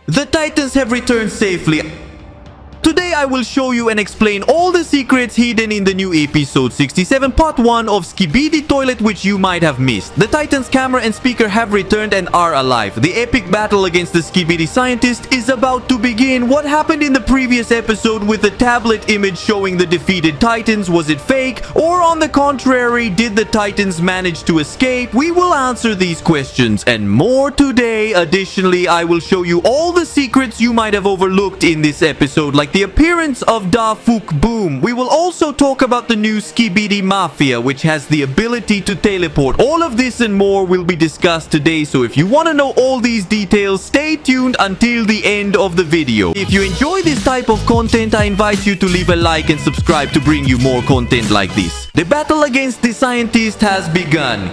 The Titans have returned safely. Today I will show you and explain all the secrets hidden in the new episode 67 part 1 of SKIBIDI Toilet which you might have missed. The Titans camera and speaker have returned and are alive. The epic battle against the SKIBIDI scientist is about to begin. What happened in the previous episode with the tablet image showing the defeated Titans? Was it fake? Or on the contrary, did the Titans manage to escape? We will answer these questions and more today. Additionally, I will show you all the secrets you might have overlooked in this episode, like the appearance of Da Fook Boom. We will also talk about the new SKIBIDI Mafia, which has the ability to teleport. All of this and more will be discussed today, so if you want to know all these details, stay tuned until the end of the video. If you enjoy this type of content, I invite you to leave a like and subscribe to bring you more content like this. The battle against the scientist has begun.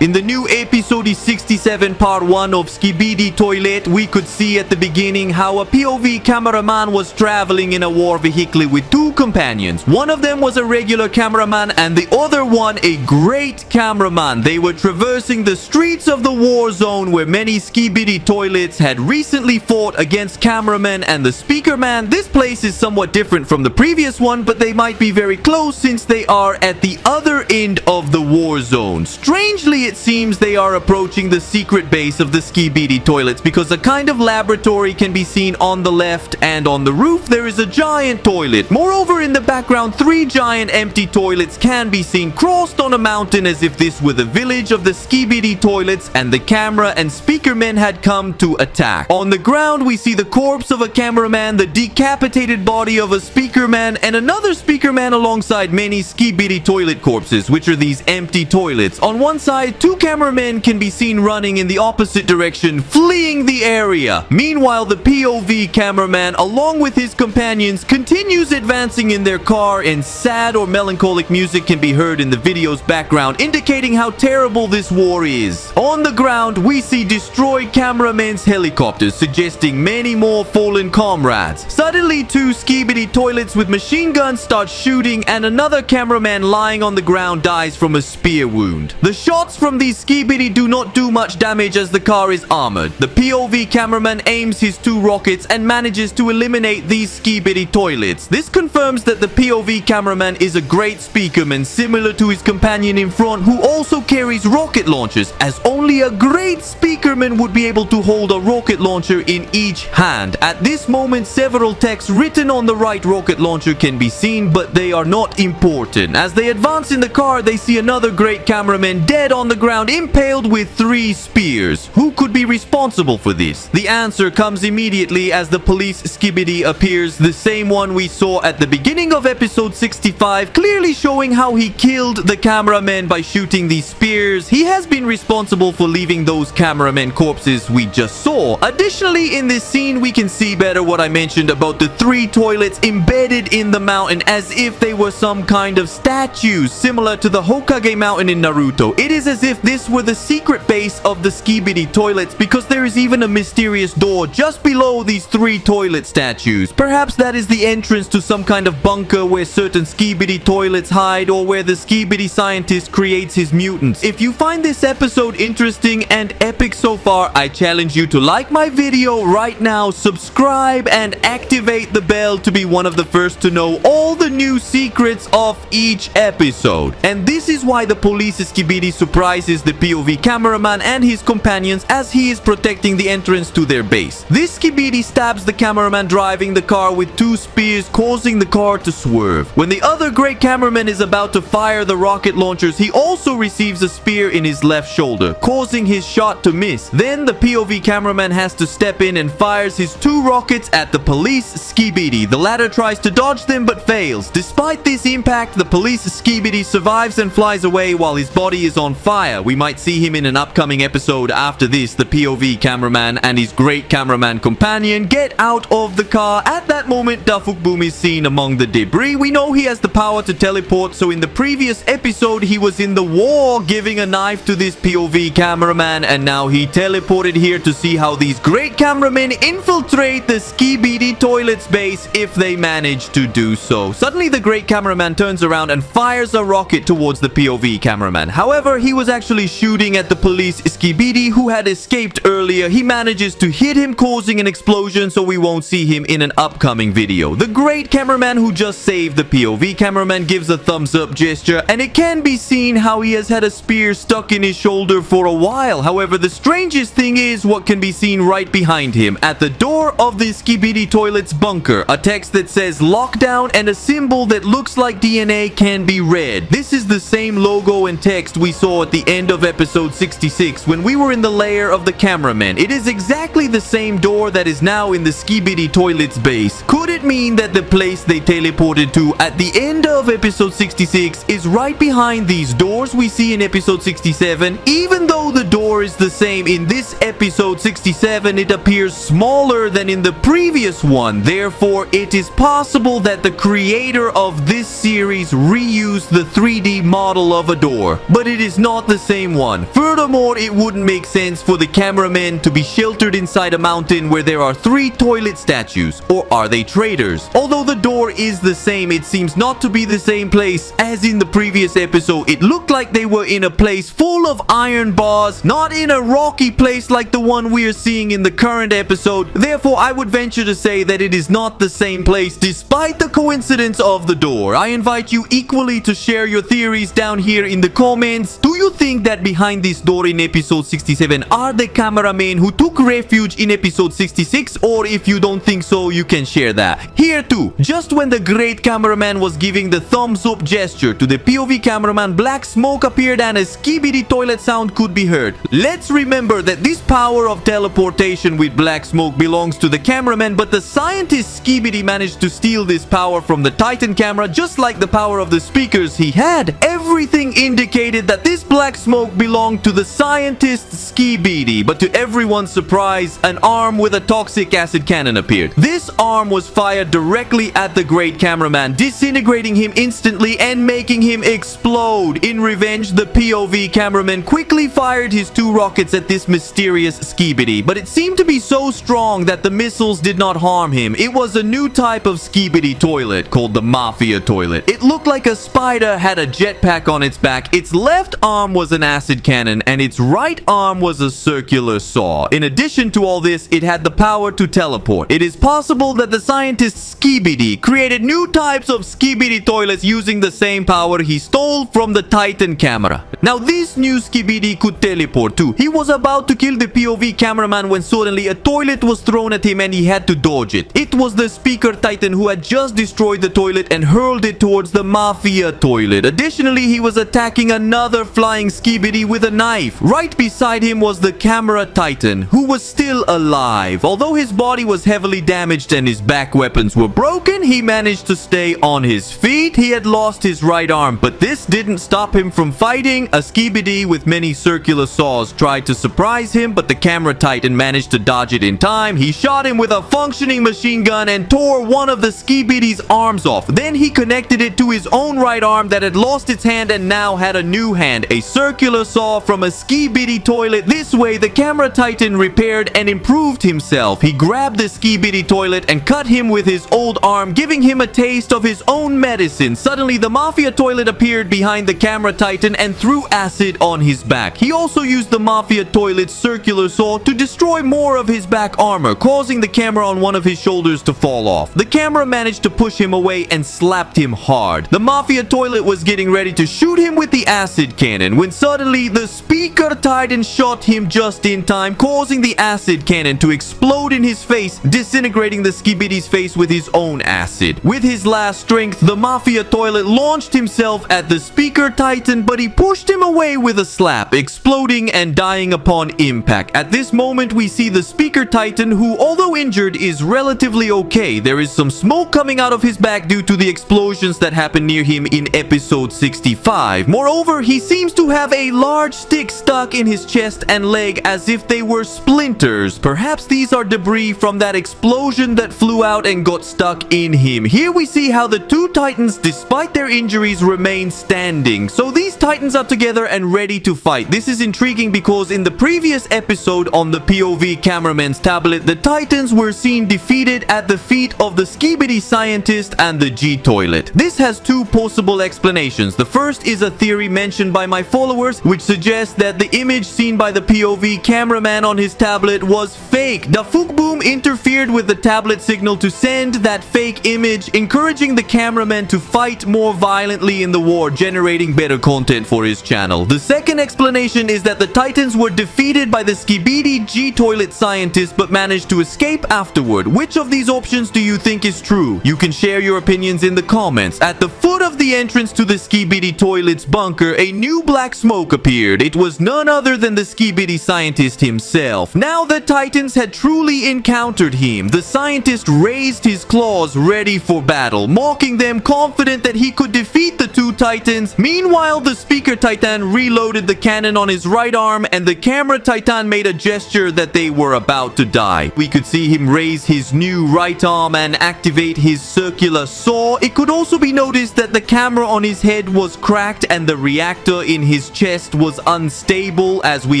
In the new episode 67 part 1 of SKIBIDI Toilet, we could see at the beginning how a POV cameraman was traveling in a war vehicle with two companions. One of them was a regular cameraman and the other one a great cameraman. They were traversing the streets of the war zone where many SKIBIDI toilets had recently fought against cameramen and the speaker man. This place is somewhat different from the previous one, but they might be very close since they are at the other end of the war zone. Strangely, it seems they are approaching the secret base of the SKIBIDI toilets because a kind of laboratory can be seen on the left, and on the roof there is a giant toilet. Moreover, in the background, three giant empty toilets can be seen crossed on a mountain as if this were the village of the SKIBIDI toilets and the camera and speaker men had come to attack. On the ground we see the corpse of a cameraman, the decapitated body of a speaker man, and another speaker man alongside many SKIBIDI toilet corpses, which are these empty toilets. On one side, two cameramen can be seen running in the opposite direction, fleeing the area. Meanwhile, the POV cameraman, along with his companions, continues advancing in their car, and sad or melancholic music can be heard in the video's background, indicating how terrible this war is. On the ground, we see destroyed cameramen's helicopters, suggesting many more fallen comrades. Suddenly, two SKIBIDI toilets with machine guns start shooting, and another cameraman lying on the ground dies from a spear wound. The shots from these SKIBIDI do not do much damage as the car is armored. The POV cameraman aims his two rockets and manages to eliminate these SKIBIDI toilets. This confirms that the POV cameraman is a great speakerman, similar to his companion in front, who also carries rocket launchers, as only a great speakerman would be able to hold a rocket launcher in each hand. At this moment, several texts written on the right rocket launcher can be seen, but they are not important. As they advance in the car, they see another great cameraman dead on the ground, impaled with three spears. Who could be responsible for this? The answer comes immediately as the police SKIBIDI appears, the same one we saw at the beginning of episode 65, clearly showing how he killed the cameraman by shooting these spears. He has been responsible for leaving those cameraman corpses we just saw. Additionally, in this scene we can see better what I mentioned about the three toilets embedded in the mountain as if they were some kind of statues, similar to the Hokage mountain in Naruto. It is as if this were the secret base of the SKIBIDI toilets, because there is even a mysterious door just below these three toilet statues. Perhaps that is the entrance to some kind of bunker where certain SKIBIDI toilets hide, or where the SKIBIDI scientist creates his mutants. If you find this episode interesting and epic so far, I challenge you to like my video right now, subscribe, and activate the bell to be one of the first to know all the new secrets of each episode. And this is why the police SKIBIDI surprises the POV cameraman and his companions as he is protecting the entrance to their base. This SKIBIDI stabs the cameraman driving the car with two spears, causing the car to swerve. When the other great cameraman is about to fire the rocket launchers, he also receives a spear in his left shoulder, causing his shot to miss. Then the POV cameraman has to step in and fires his two rockets at the police SKIBIDI. The latter tries to dodge them but fails. Despite this impact, the police SKIBIDI survives and flies away while his body is on fire. We might see him in an upcoming episode after this. The POV cameraman and his great cameraman companion get out of the car. At that moment, Da Fook Boom is seen among the debris. We know he has the power to teleport, so in the previous episode he was in the war giving a knife to this POV cameraman, and now he teleported here to see how these great cameramen infiltrate the SKIBIDI toilets base, if they manage to do so. Suddenly the great cameraman turns around and fires a rocket towards the POV cameraman. However, he was actually shooting at the police Skibidi, who had escaped earlier. He manages to hit him, causing an explosion, so we won't see him in an upcoming video. The great cameraman who just saved the POV cameraman gives a thumbs up gesture, and it can be seen how he has had a spear stuck in his shoulder for a while. However, the strangest thing is what can be seen right behind him. At the door of the Skibidi toilet's bunker, a text that says lockdown and a symbol that looks like DNA can be read. This is the same logo and text we saw at the end of episode 66 when we were in the lair of the cameraman. It is exactly the same door that is now in the Skibidi toilet's base. Could it mean that the place they teleported to at the end of episode 66 is right behind these doors we see in episode 67? Even though the door is the same in this episode 67, it appears smaller than in the previous one. Therefore, it is possible that the creator of this series reused the 3D model of a door, but it is not the same one. Furthermore, it wouldn't make sense for the cameraman to be sheltered inside a mountain where there are 3 toilet statues. Or are they traitors? Although the door is the same, it seems not to be the same place as in the previous episode. It looked like they were in a place full of iron bars, not in a rocky place like the one we are seeing in the current episode. Therefore, I would venture to say that it is not the same place despite the coincidence of the door. I invite you equally to share your theories down here in the comments. Do you think that behind this door in episode 67 are the cameramen who took refuge in episode 66? Or if you don't think so, you can share that. Here too, just when the great cameraman was giving the thumbs up gesture to the POV cameraman, black smoke appeared and a Skibidi toilet sound could be heard. Let's remember that this power of teleportation with black smoke belongs to the cameraman, but the scientist Skibidi managed to steal this power from the Titan camera, just like the power of the speakers he had. Everything indicated that this black smoke belonged to the scientist Skibidi, but to everyone's surprise, an arm with a toxic acid cannon appeared. This arm was fired directly at the great cameraman, disintegrating him instantly and making him explode. In revenge, the POV cameraman quickly fired his 2 rockets at this mysterious Skibidi, but it seemed to be so strong that the missiles did not harm him. It was a new type of Skibidi toilet called the mafia toilet. It looked like a spider had a jetpack on its back. Its left arm was an acid cannon and its right arm was a circular saw. In addition to all this, it had the power to teleport. It is possible that the scientist Skibidi created new types of Skibidi toilets using the same power he stole from the Titan camera. Now, this new Skibidi could teleport too. He was about to kill the POV cameraman when suddenly a toilet was thrown at him and he had to dodge it. It was the speaker Titan who had just destroyed the toilet and hurled it towards the mafia toilet. Additionally, he was attacking another flying Skibidi with a knife. Right beside him was the camera Titan, who was still alive. Although his body was heavily damaged and his back weapons were broken, he managed to stay on his feet. He had lost his right arm, but this didn't stop him from fighting. A Skibidi with many circular saws tried to surprise him, but the camera Titan managed to dodge it in time. He shot him with a functioning machine gun and tore one of the Skibidi's arms off. Then he connected it to his own right arm that had lost its hand and now had a new hand, a circular saw from a Skibidi toilet. This way, the camera Titan repaired and improved himself. He grabbed the Skibidi toilet and cut him with his old arm, giving him a taste of his own medicine. Suddenly, the mafia toilet appeared behind the camera Titan and threw acid on his back. He also used the mafia toilet's circular saw to destroy more of his back armor, causing the camera on one of his shoulders to fall off. The camera managed to push him away and slapped him hard. The mafia toilet was getting ready to shoot him with the acid cannon when suddenly the speaker Titan shot him just in time, causing the acid cannon to explode in his face, disintegrating the Skibidi's face with his own acid. With his last strength, the mafia toilet launched himself at the speaker Titan, but he pushed him away with a slap, exploding and dying upon impact. At this moment, we see the speaker Titan, who, although injured, is relatively okay. There is some smoke coming out of his back due to the explosions that happened near him in episode 65. Moreover, he seems to have a large stick stuck in his chest and leg as if they were splinters. Perhaps these are debris from that explosion that flew out and got stuck in him. Here we see how the 2 Titans, despite their injuries, remain standing. So these Titans are together and ready to fight. This is intriguing because in the previous episode on the POV cameraman's tablet, the Titans were seen defeated at the feet of the Skibidi scientist and the G toilet. This has 2 possible explanations. The first is a theory mentioned by my followers, which suggests that the image seen by the POV cameraman on his tablet was fake. Dafuk Boom interfered with the tablet signal to send that fake image, encouraging the cameraman to fight more violently in the war, generating better content for his channel. The second explanation is that the Titans were defeated by the SKIBIDI G-Toilet scientist but managed to escape afterward. Which of these options do you think is true? You can share your opinions in the comments. At the foot of the entrance to the SKIBIDI Toilet's bunker, a new black smoke appeared. It was none other than the SKIBIDI scientist himself. Now the Titans had truly encountered him. The scientist raised his claws ready for battle, mocking them, confident that he could defeat the two Titans. Meanwhile, the speaker Titan reloaded the cannon on his right arm, and the camera Titan made a gesture that they were about to die. We could see him raise his new right arm and activate his circular saw. It could also be noticed that the camera on his head was cracked and the reactor in his chest was unstable, as we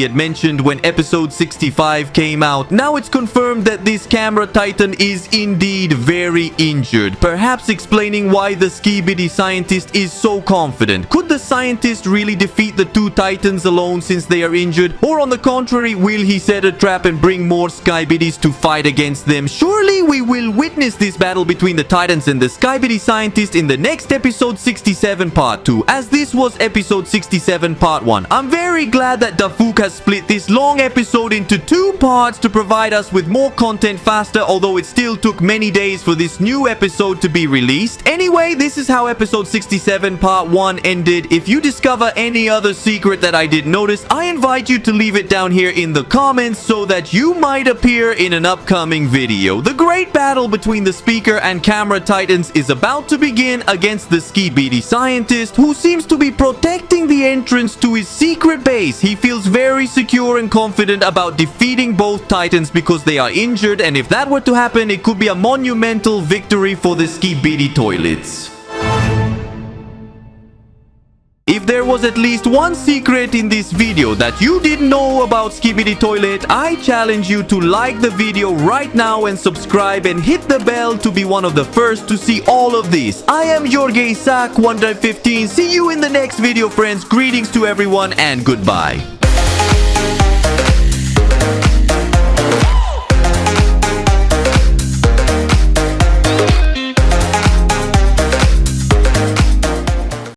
had mentioned when episode 65 came out. Now it's confirmed that this camera Titan is indeed very injured, perhaps explaining why the SKIBIDI scientist is so confident. Could the scientist really defeat the two Titans alone since they are injured? Or on the contrary, will he set a trap and bring more SKIBIDIs to fight against them? Surely we will witness this battle between the Titans and the SKIBIDI scientist in the next episode 67 part 2, as this was episode 67 part 1. I'm very glad that Dafuk has split this long episode into 2 parts to provide us with more content faster, although it still took many days for this new episode to be released. Anyway, this is how episode 67 part 1 ended. If you discover any other secret that I didn't notice, I invite you to leave it down here in the comments so that you might appear in an upcoming video. The great battle between the speaker and camera Titans is about to begin against the SKIBIDI scientist, who seems to be protecting the entrance to his secret base. He feels very secure and confident about defeating both Titans because they are injured, and if that were to happen, it could be a monumental victory for the SKIBIDI Toilets. If there was at least one secret in this video that you didn't know about SKIBIDI Toilet, I challenge you to like the video right now and subscribe and hit the bell to be one of the first to see all of this. I am Jorge Sak 115. See you in the next video, friends. Greetings to everyone and goodbye.